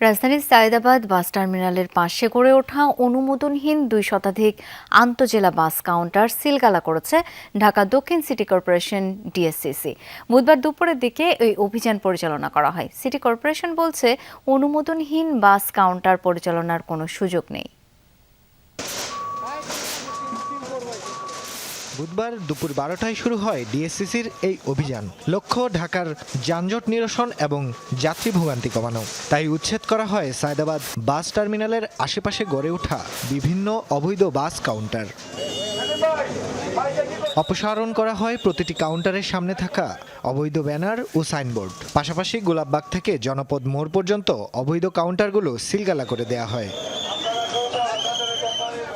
রাজধানীর সায়েদাবাদ বাস টার্মিনালের পাশে গড়ে ওঠা অনুমোদনহীন ২ শতাধিক আন্তজেলা বাস কাউন্টার সিলগালা করেছে ঢাকা দক্ষিণ সিটি কর্পোরেশন ডিএসসিসি। বুধবার দুপুরের দিকে এই অভিযান পরিচালনা করা হয়। সিটি কর্পোরেশন বলছে, অনুমোদনহীন বাস কাউন্টার পরিচালনার কোনো সুযোগ নেই। বুধবার দুপুর 12টায় শুরু হয় ডিএসসিসির এই অভিযান। লক্ষ্য ঢাকার যানজট নিরসন এবং যাত্রী ভোগান্তি কমানো। তাই উচ্ছেদ করা হয় সায়েদাবাদ বাস টার্মিনালের আশেপাশে গড়ে ওঠা বিভিন্ন অবৈধ বাস কাউন্টার। অপসারণ করা হয় প্রতিটি কাউন্টারের সামনে থাকা অবৈধ ব্যানার ও সাইনবোর্ড। পাশাপাশি গোলাপবাগ থেকে জনপদ মোড় পর্যন্ত অবৈধ কাউন্টারগুলো সিলগালা করে দেয়া হয়।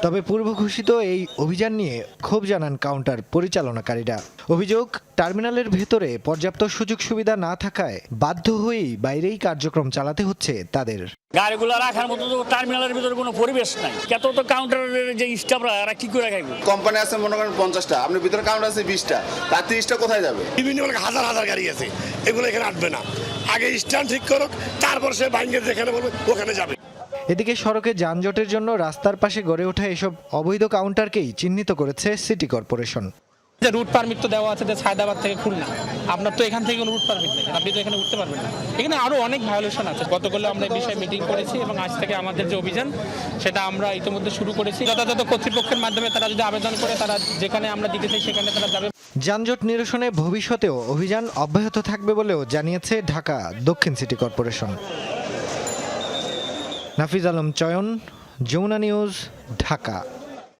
তবে পূর্ব ঘোষিত এই অভিযান নিয়ে ক্ষোভ জানান কাউন্টার পরিচালনাকারীরা। অভিযোগ, টার্মিনালের ভেতরে পর্যাপ্ত সুযোগ সুবিধা না থাকায় বাধ্য হয়েই বাইরেই কার্যক্রম চালাতে হচ্ছে তাদের। গাড়িগুলো রাখার মতো তো টার্মিনালের ভিতরে কোনো পরিবেশ নাই। কত তো কাউন্টারের যে স্টাফরা এরা কি করে খাইবে? কোম্পানি আছে মনে করেন 50টা, আপনার ভিতরে কাউন্টার আছে 20টা, তার 30টা কোথায় যাবে? বিভিন্ন হাজার হাজার গাড়ি আছে, এগুলো এখানে আটবে না। আগে স্ট্যান্ড ঠিক করুক, তারপর সে বাইরে যেখানে বলবে ওখানে যাবে। এদিকে সড়কে যানজটের জন্য রাস্তার পাশে গড়ে ওঠা এসব অবৈধ কাউন্টারকেই চিহ্নিত করেছে সিটি কর্পোরেশন। যে রুট পারমিট তো দেওয়া আছে যে সায়েদাবাদ থেকে খুলনা, আপনার তো এখান থেকে কোনো রুট পারমিট নেই, আপনি তো এখানে উঠতে পারবেন না। এখানে আরও অনেক ভায়োলেশন আছে। গতকাল আমরা এই বিষয়ে মিটিং করেছি এবং আজ থেকে আমাদের যে অভিযান সেটা আমরা ইতিমধ্যে শুরু করেছি। যথাযথ কর্তৃপক্ষের মাধ্যমে তারা যদি আবেদন করে, তারা যেখানে আমরা দিতে চাই সেখানে তারা যাবে। যানজট নিরসনে ভবিষ্যতেও অভিযান অব্যাহত থাকবে বলেও জানিয়েছে ঢাকা দক্ষিণ সিটি কর্পোরেশন। নাফিজ আলম চয়ন, যমুনা নিউজ, ঢাকা।